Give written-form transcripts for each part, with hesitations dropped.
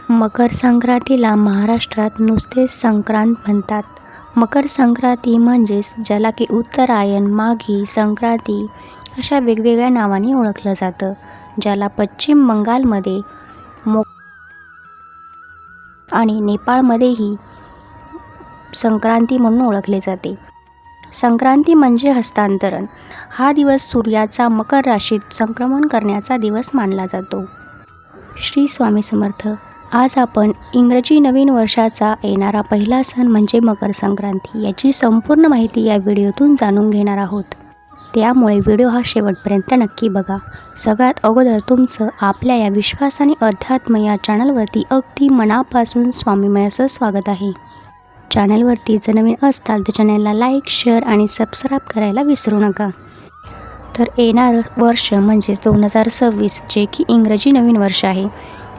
मकर संक्रांतीला महाराष्ट्रात नुसतेच संक्रांत म्हणतात. मकर संक्रांती म्हणजेच ज्याला की उत्तरायण, माघी, संक्रांती अशा वेगवेगळ्या नावाने ओळखलं जातं, ज्याला पश्चिम बंगालमध्ये आणि नेपाळमध्येही संक्रांती म्हणून ओळखले जाते. संक्रांती म्हणजे हस्तांतरण. हा दिवस सूर्याचा मकर राशीत संक्रमण करण्याचा दिवस मानला जातो. श्री स्वामी समर्थ. आज आपण इंग्रजी नवीन वर्षाचा येणारा पहिला सण म्हणजे मकर संक्रांती याची संपूर्ण माहिती या व्हिडिओतून जाणून घेणार आहोत. त्यामुळे व्हिडिओ हा शेवटपर्यंत नक्की बघा. सगळ्यात अगोदर तुमचं आपल्या या विश्वास आणि अध्यात्म या चॅनलवरती अगदी मनापासून स्वामीमय असं स्वागत आहे. चॅनलवरती जर नवीन असताल तर चॅनलला लाईक, शेअर आणि सबस्क्राईब करायला विसरू नका. तर येणारं वर्ष म्हणजेच 2026 जे की इंग्रजी नवीन वर्ष आहे.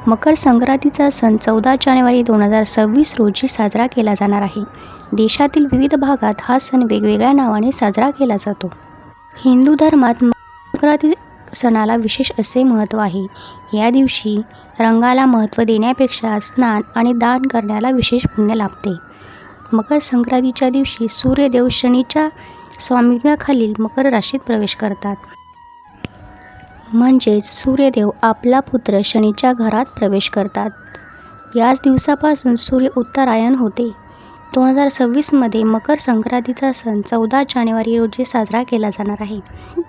मकर संक्रांतीचा सण 14 जानेवारी 2026 रोजी साजरा केला जाणार आहे. देशातील विविध भागात हा सण वेगवेगळ्या नावाने साजरा केला जातो. हिंदू धर्मात संक्रांती सणाला विशेष असे महत्त्व आहे. या दिवशी रंगाला महत्त्व देण्यापेक्षा स्नान आणि दान करण्याला विशेष पुण्य लाभते. मकर संक्रांतीच्या दिवशी सूर्यदेव शनीच्या स्वामित्वाखालील मकर राशीत प्रवेश करतात. म्हणजेच सूर्यदेव आपला पुत्र शनीच्या घरात प्रवेश करतात. याच दिवसापासून सूर्य उत्तरायण होते. 2026 मकर संक्रांतीचा सण 14 जानेवारी रोजी साजरा केला जाणार आहे.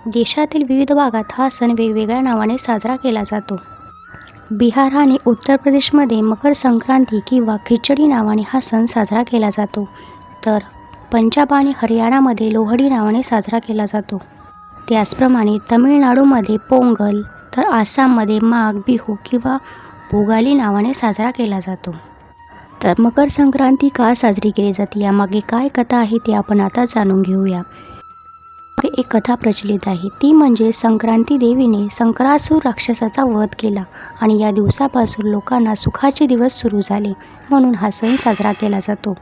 देशातील विविध भागात हा सण वेगवेगळ्या नावाने साजरा केला जातो. बिहार आणि उत्तर प्रदेशमध्ये मकर संक्रांती किंवा खिचडी नावाने हा सण साजरा केला जातो. तर पंजाब आणि हरियाणामध्ये लोहडी नावाने साजरा केला जातो. त्याचप्रमाणे तमिळनाडूमध्ये पोंगल, तर आसाममध्ये माघ बिहू किंवा भोगाली नावाने साजरा केला जातो. तर मकर संक्रांती का साजरी केली जाते, यामागे काय कथा आहे ते आपण आता जाणून घेऊया. एक कथा प्रचलित आहे, ती म्हणजे संक्रांती देवीने संक्रासूर राक्षसाचा वध केला आणि या दिवसापासून लोकांना सुखाचे दिवस सुरू झाले, म्हणून हा सण साजरा केला जातो.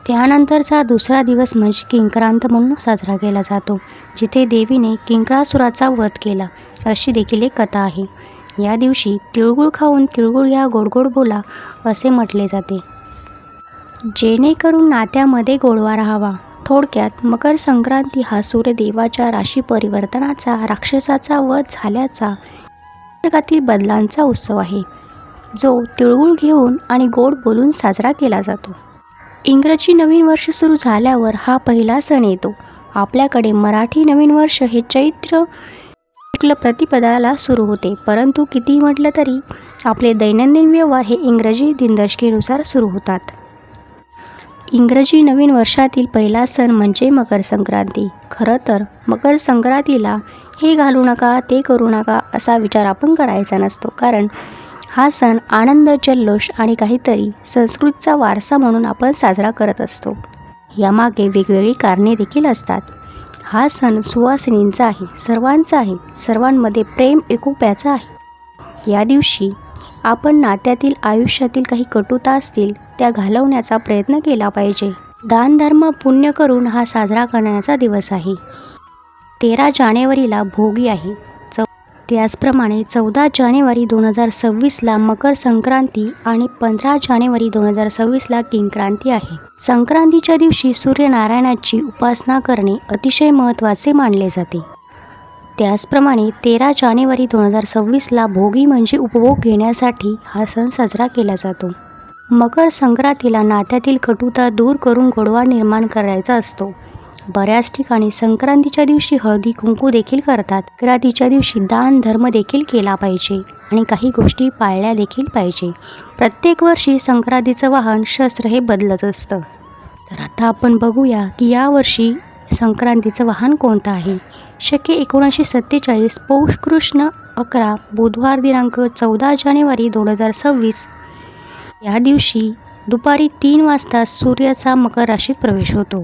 त्यानंतरचा दुसरा दिवस म्हणजे किंक्रांत म्हणून साजरा केला जातो, जिथे देवीने किंक्रासुराचा वध केला अशी देखील एक कथा आहे. या दिवशी तिळगुळ खाऊन तिळगुळ घ्या, गोडगोड बोला असे म्हटले जाते, जेणेकरून नात्यामध्ये गोडवा राहावा. थोडक्यात मकर संक्रांती हा सूर्यदेवाच्या राशी परिवर्तनाचा, राक्षसाचा वध झाल्याचा, जगातील बदलांचा उत्सव आहे, जो तिळगुळ घेऊन आणि गोड बोलून साजरा केला जातो. इंग्रजी नवीन वर्ष सुरू झाल्यावर हा पहिला सण येतो. आपल्याकडे मराठी नवीन वर्ष हे चैत्र शुक्ल प्रतिपदाला सुरू होते, परंतु किती म्हटलं तरी आपले दैनंदिन व्यवहार हे इंग्रजी दिनदर्शिकेनुसार सुरू होतात. इंग्रजी नवीन वर्षातील पहिला सण म्हणजे मकर संक्रांती. खरं तर मकर संक्रांतीला हे घालू नका, ते करू नका असा विचार आपण करायचा नसतो, कारण हा सण आनंद, जल्लोष आणि काहीतरी संस्कृतीचा वारसा म्हणून आपण साजरा करत असतो. यामागे वेगवेगळी कारणे देखील असतात. हा सण सुवासिनींचा आहे, सर्वांचा आहे, सर्वांमध्ये प्रेम एकोप्याचा आहे. या दिवशी आपण नात्यातील, आयुष्यातील काही कटुता असतील त्या घालवण्याचा प्रयत्न केला पाहिजे. दानधर्म, पुण्य करून हा साजरा करण्याचा दिवस आहे. 13 जानेवारीला भोगी आहे. त्याचप्रमाणे 14 जानेवारी 2026 मकर संक्रांती आणि 15 जानेवारी 2026 किंक्रांती आहे. संक्रांतीच्या दिवशी सूर्यनारायणाची उपासना करणे अतिशय महत्त्वाचे मानले जाते. त्याचप्रमाणे 13 जानेवारी 2026 भोगी म्हणजे उपभोग घेण्यासाठी हा सण साजरा केला जातो. मकर संक्रांतीला नात्यातील कटुता दूर करून गोडवा निर्माण करायचा असतो. बऱ्याच ठिकाणी संक्रांतीच्या दिवशी हळदी कुंकू देखील करतात. संक्रांतीच्या दिवशी दान धर्म देखील केला पाहिजे आणि काही गोष्टी पाळल्या देखील पाहिजे. प्रत्येक वर्षी संक्रांतीचं वाहन शस्त्र हे बदलत असतं. तर आता आपण बघूया की यावर्षी संक्रांतीचं वाहन कोणतं आहे. शके 1947 पौष कृष्ण 11 बुधवार दिनांक 14 जानेवारी 2026 या दिवशी दुपारी 3 वाजता सूर्याचा मकर राशीत प्रवेश होतो.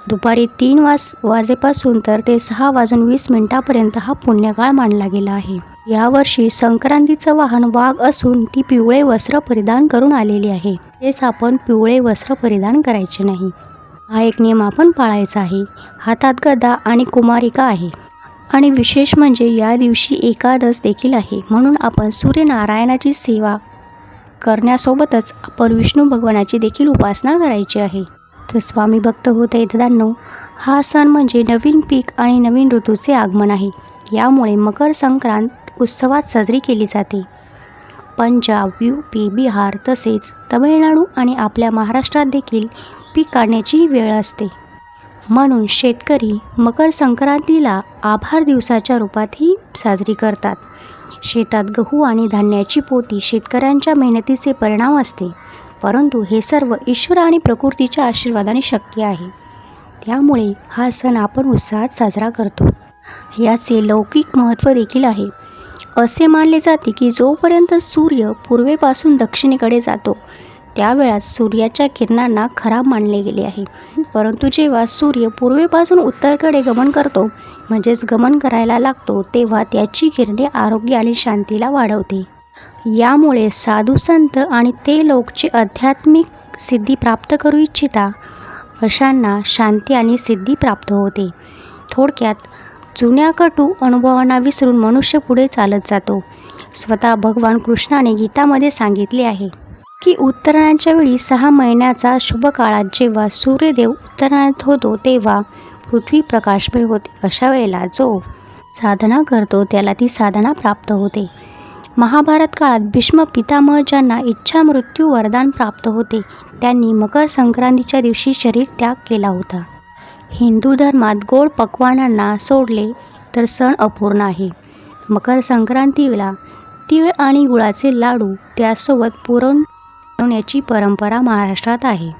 दुपारी 3 वाजेपासून तर ते 6:20 पर्यंत हा पुण्यकाळ मानला गेला आहे. यावर्षी संक्रांतीचं वाहन वाघ असून ती पिवळे वस्त्र परिधान करून आलेली आहे. तेच आपण पिवळे वस्त्र परिधान करायचे नाही. हा एक नियम आपण पाळायचा आहे. हातात गदा आणि कुमारिका आहे. आणि विशेष म्हणजे या दिवशी एकादश देखील आहे, म्हणून आपण सूर्यनारायणाची सेवा करण्यासोबतच आपण विष्णू भगवानाची देखील उपासना करायची आहे. तर स्वामी भक्त होते दादांनो, हा सण म्हणजे नवीन पीक आणि नवीन ऋतूचे आगमन आहे. यामुळे मकर संक्रांत उत्सवात साजरी केली जाते. पंजाब, UP, बिहार तसेच तमिळनाडू आणि आपल्या महाराष्ट्रात देखील पीक काढण्याची वेळ असते. म्हणून शेतकरी मकर संक्रांतीला आभार दिवसाच्या रूपातही साजरी करतात. शेतात गहू आणि धान्याची पोती शेतकऱ्यांच्या मेहनतीचे परिणाम असते. परंतु हे सर्व ईश्वर आणि प्रकृतीच्या आशीर्वादाने शक्य आहे. त्यामुळे हा सण आपण उत्साहात साजरा करतो. याचे लौकिक महत्त्व देखील आहे. असे मानले जाते की जोपर्यंत सूर्य पूर्वेपासून दक्षिणेकडे जातो त्यावेळात सूर्याच्या किरणांना खराब मानले गेले आहे. परंतु जेव्हा सूर्य पूर्वेपासून उत्तरेकडे गमन करतो म्हणजेच गमन करायला लागतो तेव्हा त्याची किरणे आरोग्य आणि शांतीला वाढवते. यामुळे साधू संत आणि ते लोक जे आध्यात्मिक सिद्धी प्राप्त करू इच्छिता अशांना शांती आणि सिद्धी प्राप्त होते. थोडक्यात जुन्या कटू अनुभवांना विसरून मनुष्य पुढे चालत जातो. स्वतः भगवान कृष्णाने गीतामध्ये सांगितले आहे की उत्तरायणाच्या वेळी 6 महिन्याचा शुभ काळात जेव्हा सूर्यदेव उत्तरायणात होतो तेव्हा पृथ्वी प्रकाशमय होते. अशा वेळेला जो साधना करतो त्याला ती साधना प्राप्त होते. महाभारत काळात भीष्म पितामह ज्यांना इच्छा मृत्यू वरदान प्राप्त होते त्यांनी मकर संक्रांतीच्या दिवशी शरीर त्याग केला होता. हिंदू धर्मात गोड पक्वानांना सोडले तर सण अपूर्ण आहे. मकर संक्रांतीला तीळ आणि गुळाचे लाडू त्यासोबत पुरण बनवण्याची परंपरा महाराष्ट्रात आहे.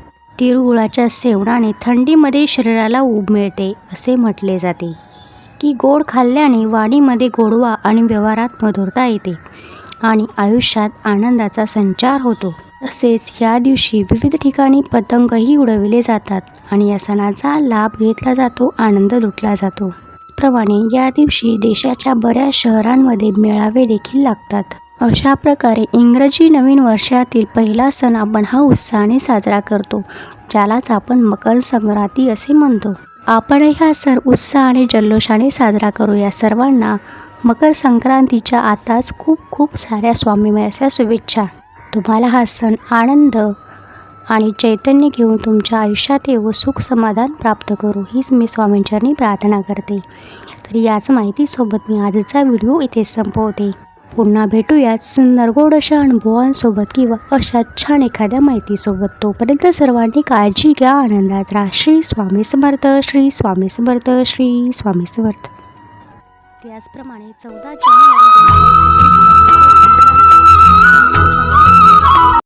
तिळगुळाच्या सेवनाने थंडीमध्ये शरीराला ऊब मिळते असे म्हटले जाते की गोड खाल्ल्याने वाणीमध्ये गोडवा आणि व्यवहारात मधुरता येते आणि आयुष्यात आनंदाचा संचार होतो. तसेच या दिवशी विविध ठिकाणी पतंगही उडविले जातात आणि या सणाचा लाभ घेतला जातो, आनंद लुटला जातो. त्याचप्रमाणे या दिवशी देशाच्या बऱ्याच शहरांमध्ये मेळावे देखील लागतात. अशा प्रकारे इंग्रजी नवीन वर्षातील पहिला सण आपण हा उत्साहाने साजरा करतो, ज्यालाच आपण मकर संक्रांती असे म्हणतो. आपणही हा सण उत्साहाने जल्लोषाने साजरा करूया. सर्वांना मकर संक्रांतीच्या आताच खूप खूप साऱ्या स्वामीमयाच्या शुभेच्छा. तुम्हाला हा सण आनंद आणि चैतन्य घेऊन तुमच्या आयुष्यात येऊ, सुख समाधान प्राप्त करू हीच मी स्वामींचरणी प्रार्थना करते. तर याच माहितीसोबत मी आजचा व्हिडिओ इथे संपवते. पुन्हा भेटूयात सुंदर गोड अशा अनुभवांसोबत किंवा अशा छान एखाद्या माहितीसोबत. तोपर्यंत सर्वांनी काळजी घ्या, आनंदात राहा. श्री स्वामी समर्थ, श्री स्वामी समर्थ, श्री स्वामी समर्थ. त्याचप्रमाणे 14 जानेवारी